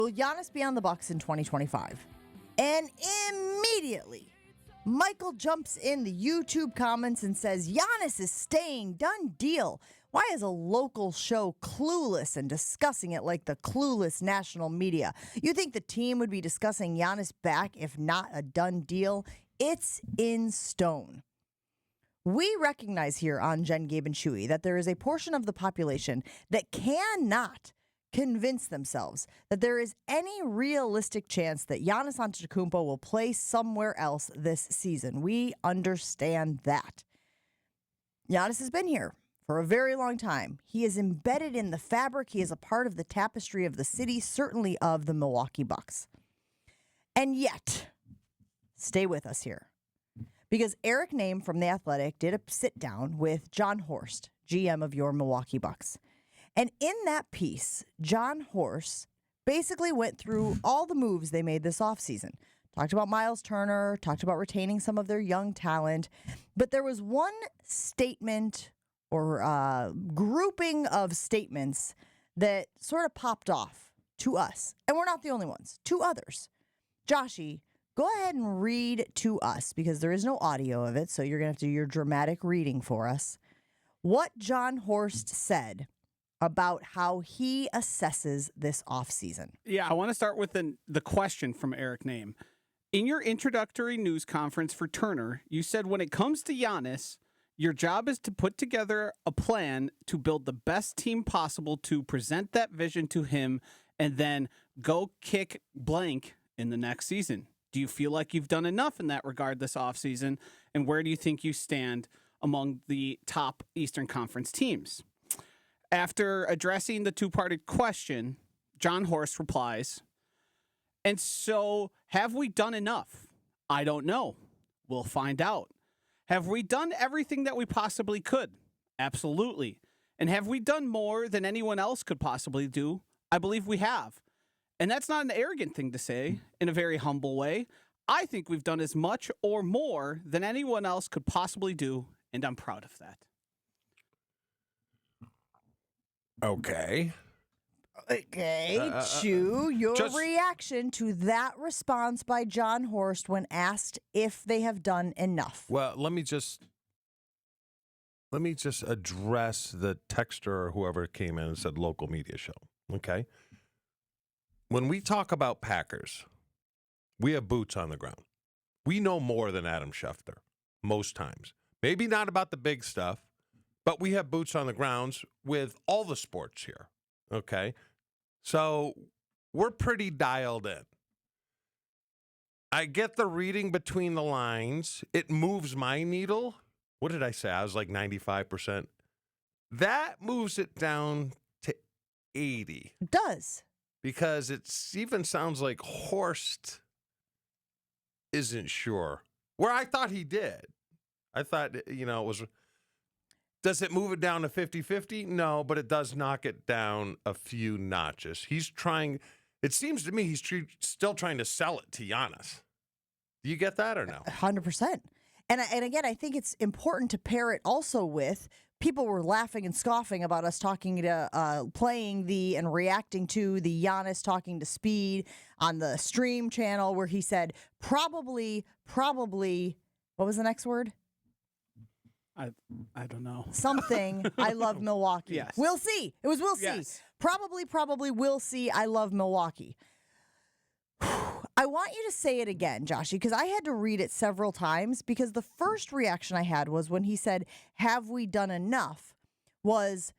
Will Giannis be on the Bucks in 2025? And immediately, Michael jumps in the YouTube comments and says, Giannis is staying, done deal. Why is a local show clueless and discussing it like the clueless national media? You think the team would be discussing Giannis back if not a done deal? It's in stone. We recognize here on Jen, Gabe, and Chewy that there is a portion of the population that cannot convince themselves that there is any realistic chance that Giannis Antetokounmpo will play somewhere else this season. We understand that. Giannis has been here for a very long time. He is embedded in the fabric. He is a part of the tapestry of the city, certainly of the Milwaukee Bucks. And yet, stay with us here, because Eric Nehm from The Athletic did a sit-down with Jon Horst, GM of your Milwaukee Bucks. And in that piece, Jon Horst basically went through all the moves they made this offseason. Talked about Miles Turner, talked about retaining some of their young talent. But there was one statement or grouping of statements that sort of popped off to us. And we're not the only ones, to others. Joshy, go ahead and read to us, because there is no audio of it, so you're going to have to do your dramatic reading for us. What Jon Horst said about how he assesses this offseason. Yeah, I want to start with the question from Eric Nehm. In your introductory news conference for Turner, you said when it comes to Giannis, your job is to put together a plan to build the best team possible to present that vision to him and then go kick blank in the next season. Do you feel like you've done enough in that regard this offseason? And where do you think you stand among the top Eastern Conference teams? After addressing the two-parted question, Jon Horst replies, and so have we done enough? I don't know. We'll find out. Have we done everything that we possibly could? Absolutely. And have we done more than anyone else could possibly do? I believe we have. And that's not an arrogant thing to say, in a very humble way. I think we've done as much or more than anyone else could possibly do, and I'm proud of that. Okay. Chew, your reaction to that response by Jon Horst when asked if they have done enough. Well, let me just address the texter or whoever came in and said local media show. Okay. When we talk about Packers, we have boots on the ground. We know more than Adam Schefter most times. Maybe not about the big stuff, but we have boots on the grounds with all the sports here, okay? So we're pretty dialed in. I get the reading between the lines. It moves my needle. What did I say? I was like 95%. That moves it down to 80. It does. Because it even sounds like Horst isn't sure. Where I thought he did. I thought, it was... Does it move it down to 50-50? No, but it does knock it down a few notches. He's trying, it seems to me he's still trying to sell it to Giannis. Do you get that or no? 100%. And again, I think it's important to pair it also with, people were laughing and scoffing about us talking to, playing and reacting to the Giannis talking to Speed on the stream channel where he said, probably, what was the next word? I don't know. Something, I love Milwaukee. Yes. We'll see. It was we'll see. Yes. Probably we'll see. I love Milwaukee. I want you to say it again, Joshy, because I had to read it several times, because the first reaction I had was when he said, have we done enough? Is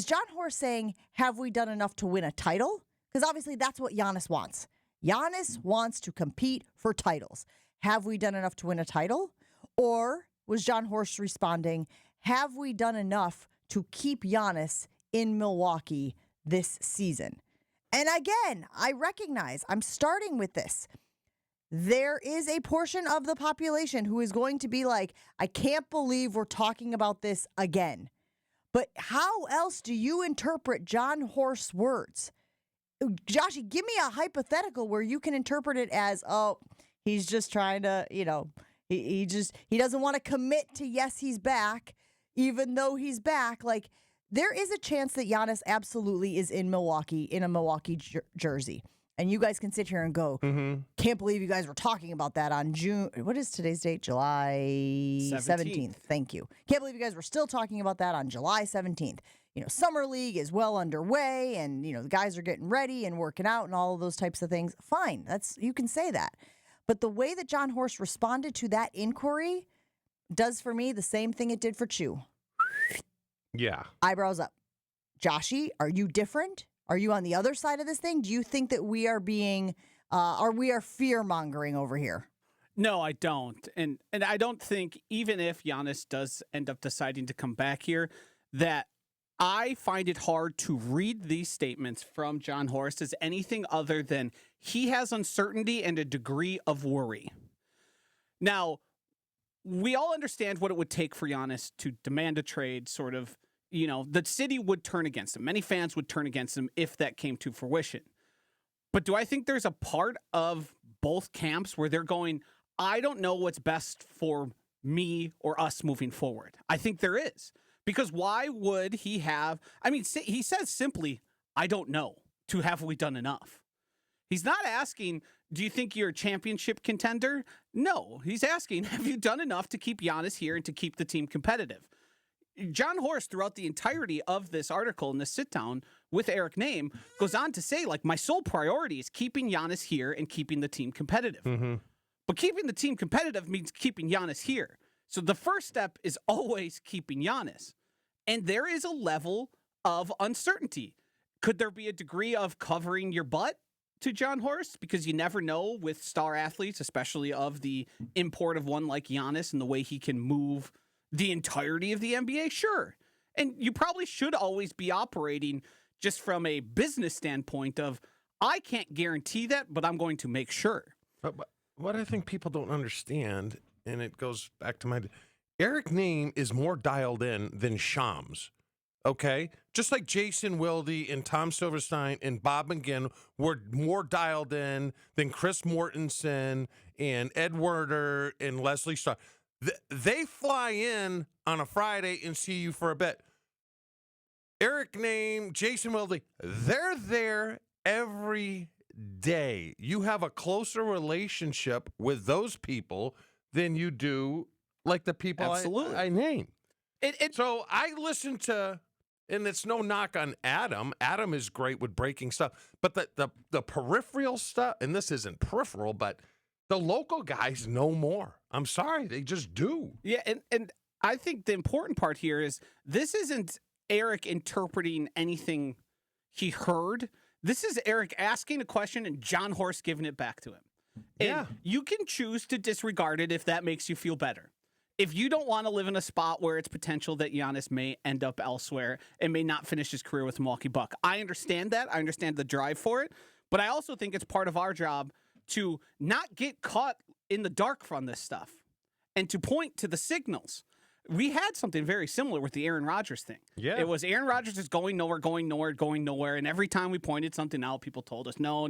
Jon Horst saying, have we done enough to win a title? Because obviously that's what Giannis wants. Giannis wants to compete for titles. Have we done enough to win a title? Or was Jon Horst responding, have we done enough to keep Giannis in Milwaukee this season? And again, I recognize I'm starting with this. There is a portion of the population who is going to be like, I can't believe we're talking about this again. But how else do you interpret Jon Horst's words? Joshy, give me a hypothetical where you can interpret it as, oh, he's just trying to, he doesn't want to commit to yes, he's back, even though he's back. Like, there is a chance that Giannis absolutely is in Milwaukee in a Milwaukee jersey. And you guys can sit here and go, can't believe you guys were talking about that on June. What is today's date? July 17th. Thank you. Can't believe you guys were still talking about that on July 17th. You know, Summer League is well underway and, you know, the guys are getting ready and working out and all of those types of things. Fine. You can say that. But the way that Jon Horst responded to that inquiry does for me the same thing it did for Chew. Yeah. Eyebrows up. Joshy, are you different? Are you on the other side of this thing? Do you think that we are being, we are fear-mongering over here? No, I don't. And I don't think, even if Giannis does end up deciding to come back here, that I find it hard to read these statements from Jon Horst as anything other than he has uncertainty and a degree of worry. Now, we all understand what it would take for Giannis to demand a trade, sort of. You know, the city would turn against him. Many fans would turn against him if that came to fruition. But do I think there's a part of both camps where they're going, I don't know what's best for me or us moving forward? I think there is. Because why would he have, I mean, he says simply, I don't know, to have we done enough? He's not asking, do you think you're a championship contender? No, he's asking, have you done enough to keep Giannis here and to keep the team competitive? Jon Horst, throughout the entirety of this article and this sit-down with Eric Nehm, goes on to say, like, my sole priority is keeping Giannis here and keeping the team competitive. But keeping the team competitive means keeping Giannis here. So the first step is always keeping Giannis. And there is a level of uncertainty. Could there be a degree of covering your butt to Jon Horst? Because you never know with star athletes, especially of the import of one like Giannis and the way he can move the entirety of the NBA, sure. And you probably should always be operating just from a business standpoint of, I can't guarantee that, but I'm going to make sure. But what I think people don't understand, and it goes back to my... Eric Nehm is more dialed in than Shams, okay? Just like Jason Wilde and Tom Silverstein and Bob McGinn were more dialed in than Chris Mortensen and Ed Werder and Leslie Starr. They fly in on a Friday and see you for a bit. Eric Nehm, Jason Wilde, they're there every day. You have a closer relationship with those people than you do like the people I name. So I listen to, and it's no knock on Adam. Adam is great with breaking stuff. But the peripheral stuff, and this isn't peripheral, but the local guys know more. I'm sorry, they just do. Yeah, and I think the important part here is this isn't Eric interpreting anything he heard. This is Eric asking a question and Jon Horst giving it back to him. And you can choose to disregard it if that makes you feel better. If you don't want to live in a spot where it's potential that Giannis may end up elsewhere and may not finish his career with the Milwaukee Bucks, I understand that. I understand the drive for it. But I also think it's part of our job to not get caught in the dark from this stuff and to point to the signals. We had something very similar with the Aaron Rodgers thing. Yeah. It was Aaron Rodgers is going nowhere, going nowhere, going nowhere. And every time we pointed something out, people told us, no,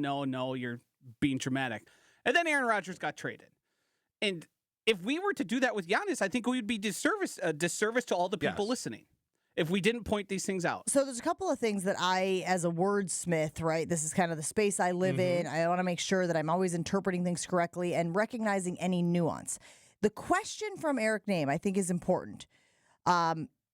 you're being dramatic. And then Aaron Rodgers got traded. And if we were to do that with Giannis, I think we would be disservice to all the people listening if we didn't point these things out. So there's a couple of things that I, as a wordsmith, right, this is kind of the space I live in. I want to make sure that I'm always interpreting things correctly and recognizing any nuance. The question from Eric Nehm, I think, is important.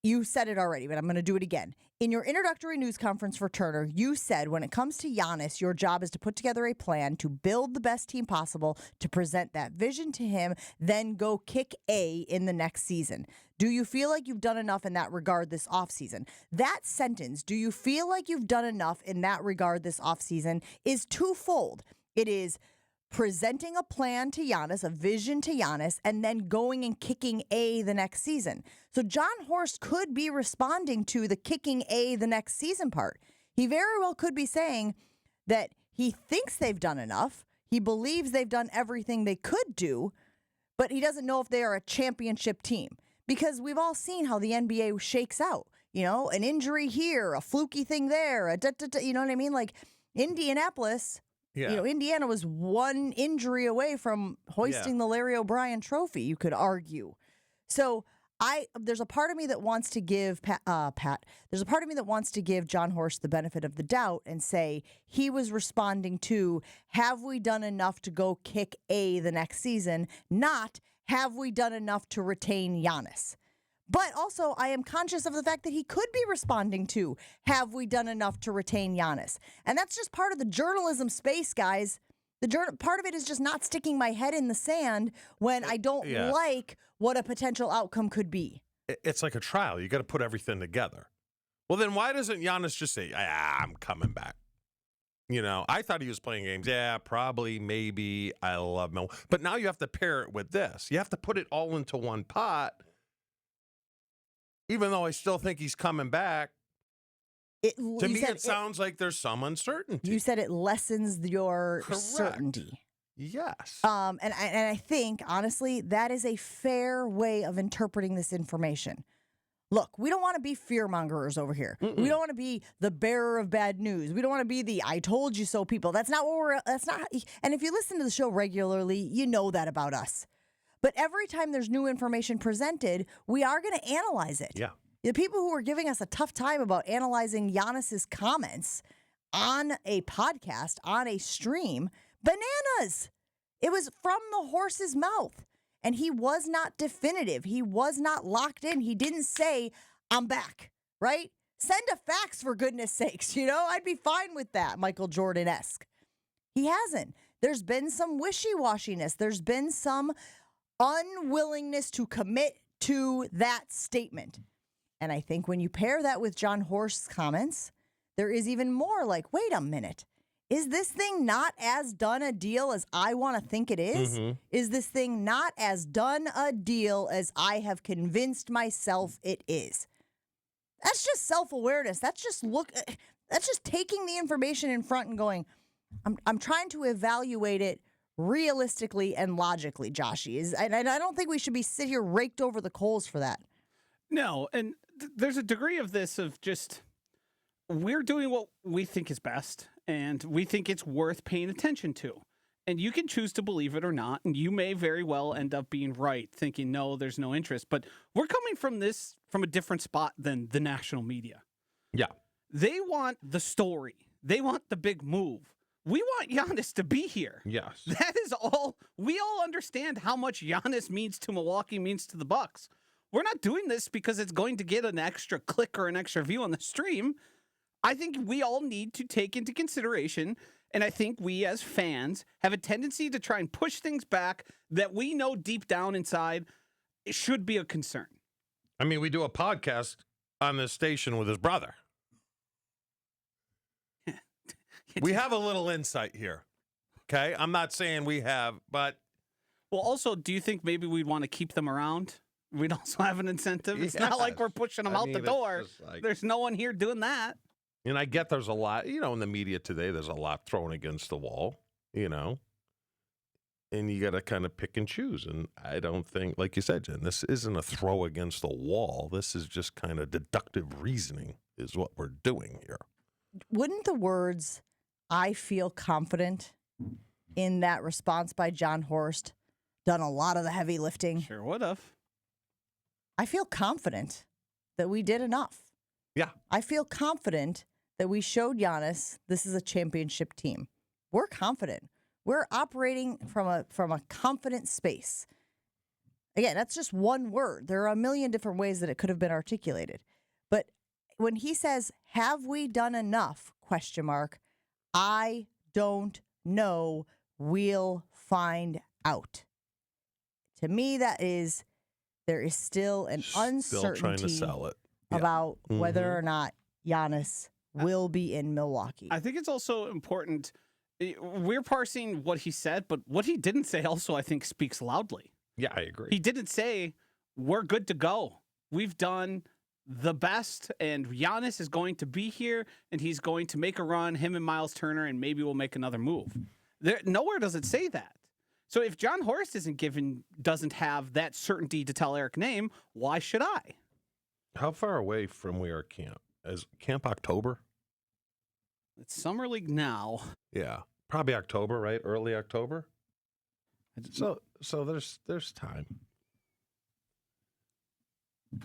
You said it already, but I'm going to do it again. In your introductory news conference for Turner, you said when it comes to Giannis, your job is to put together a plan to build the best team possible, to present that vision to him, then go kick A in the next season. Do you feel like you've done enough in that regard this offseason? That sentence, do you feel like you've done enough in that regard this offseason, is twofold. It is presenting a plan to Giannis, a vision to Giannis, and then going and kicking A the next season. So Jon Horst could be responding to the kicking A the next season part. He very well could be saying that he thinks they've done enough. He believes they've done everything they could do, but he doesn't know if they are a championship team. Because we've all seen how the NBA shakes out. You know, an injury here, a fluky thing there, you know what I mean? Like Indianapolis... Yeah. You know, Indiana was one injury away from hoisting the Larry O'Brien trophy, you could argue. So there's a part of me that wants to give there's a part of me that wants to give Jon Horst the benefit of the doubt and say he was responding to, have we done enough to go kick A the next season, not have we done enough to retain Giannis. But also, I am conscious of the fact that he could be responding to, have we done enough to retain Giannis? And that's just part of the journalism space, guys. Part of it is just not sticking my head in the sand when I don't like what a potential outcome could be. It's like a trial. You got to put everything together. Well, then why doesn't Giannis just say, I'm coming back? You know, I thought he was playing games. Yeah, probably, maybe. I love Milwaukee. But now you have to pair it with this. You have to put it all into one pot. Even though I still think he's coming back, to me it sounds like there's some uncertainty. You said it lessens your Correct. Certainty. Yes. And I think, honestly, that is a fair way of interpreting this information. Look, we don't want to be fear-mongers over here. We don't want to be the bearer of bad news. We don't want to be the I told you so people. That's not what and if you listen to the show regularly, you know that about us. But every time there's new information presented, we are going to analyze it. Yeah. The people who are giving us a tough time about analyzing Giannis's comments on a podcast, on a stream, bananas. It was from the horse's mouth. And he was not definitive. He was not locked in. He didn't say, I'm back, right? Send a fax, for goodness sakes. You know, I'd be fine with that, Michael Jordan-esque. He hasn't. There's been some wishy-washiness. There's been some unwillingness to commit to that statement. And I think when you pair that with Jon Horst's comments, there is even more like, wait a minute. Is this thing not as done a deal as I want to think it is? Is this thing not as done a deal as I have convinced myself it is? That's just self-awareness. That's just taking the information in front and going, I'm trying to evaluate it realistically and logically, Joshy. And I don't think we should be sit here raked over the coals for that. No, and there's a degree of this of just we're doing what we think is best, and we think it's worth paying attention to. And you can choose to believe it or not, and you may very well end up being right, thinking, no, there's no interest. But we're coming from this from a different spot than the national media. Yeah. They want the story. They want the big move. We want Giannis to be here. Yes. That is all. We all understand how much Giannis means to Milwaukee, means to the Bucks. We're not doing this because it's going to get an extra click or an extra view on the stream. I think we all need to take into consideration, and I think we as fans have a tendency to try and push things back that we know deep down inside it should be a concern. I mean, we do a podcast on this station with his brother. We have a little insight here. Okay? I'm not saying we have, but... Well, also, do you think maybe we'd want to keep them around? We'd also have an incentive. It's not like we're pushing them out the door. Like, there's no one here doing that. And I get there's a lot, you know, in the media today, there's a lot thrown against the wall, you know. And you got to kind of pick and choose. And I don't think, like you said, Jen, this isn't a throw against the wall. This is just kind of deductive reasoning is what we're doing here. Wouldn't the words, I feel confident in that response by Jon Horst done a lot of the heavy lifting? Sure would have. I feel confident that we did enough. Yeah. I feel confident that we showed Giannis this is a championship team. We're confident. We're operating from a confident space. Again, that's just one word. There are a million different ways that it could have been articulated. But when he says, have we done enough? ? I don't know. We'll find out. To me, that is, there is still an uncertainty still trying to sell it. About whether or not Giannis will be in Milwaukee. I think it's also important. We're parsing what he said, but what he didn't say also, I think, speaks loudly. Yeah, I agree. He didn't say, we're good to go. We've done the best, and Giannis is going to be here, and he's going to make a run, him and Miles Turner, and maybe we'll make another move. Nowhere does it say that. So if Jon Horst doesn't have that certainty to tell Eric Name, why should I? How far away from we are camp? Is camp October? It's Summer League now. Yeah, probably October, right? Early October. So there's time.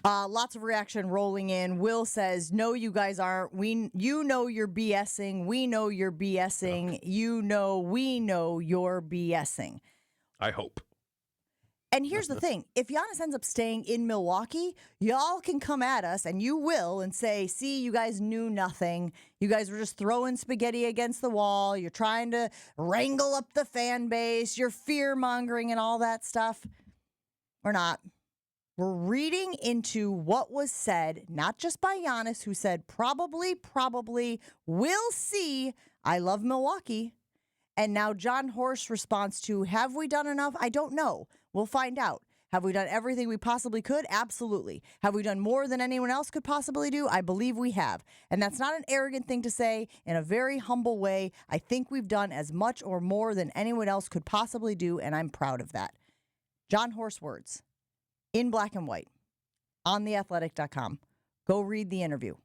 Lots of reaction rolling in. Will says, no, you guys aren't. You know you're BSing. We know you're BSing. We know you're BSing. I hope. And here's the thing. If Giannis ends up staying in Milwaukee, y'all can come at us, and you will, and say, see, you guys knew nothing. You guys were just throwing spaghetti against the wall. You're trying to wrangle up the fan base. You're fear-mongering and all that stuff. We're not. We're reading into what was said, not just by Giannis, who said, probably, we'll see. I love Milwaukee. And now Jon Horst's response to, have we done enough? I don't know. We'll find out. Have we done everything we possibly could? Absolutely. Have we done more than anyone else could possibly do? I believe we have. And that's not an arrogant thing to say. In a very humble way, I think we've done as much or more than anyone else could possibly do, and I'm proud of that. Jon Horst's words, in black and white, on theathletic.com. Go read the interview.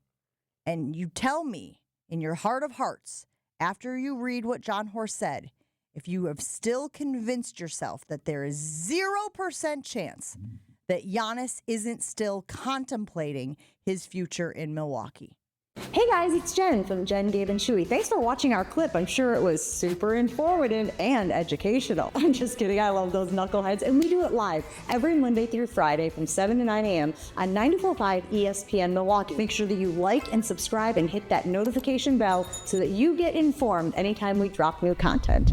And you tell me, in your heart of hearts, after you read what Jon Horst said, if you have still convinced yourself that there is 0% chance that Giannis isn't still contemplating his future in Milwaukee. Hey guys, it's Jen from Jen, Gabe, and Chewy. Thanks for watching our clip. I'm sure it was super informative and educational. I'm just kidding. I love those knuckleheads. And we do it live every Monday through Friday from 7 to 9 a.m. on 94.5 ESPN Milwaukee. Make sure that you like and subscribe and hit that notification bell so that you get informed anytime we drop new content.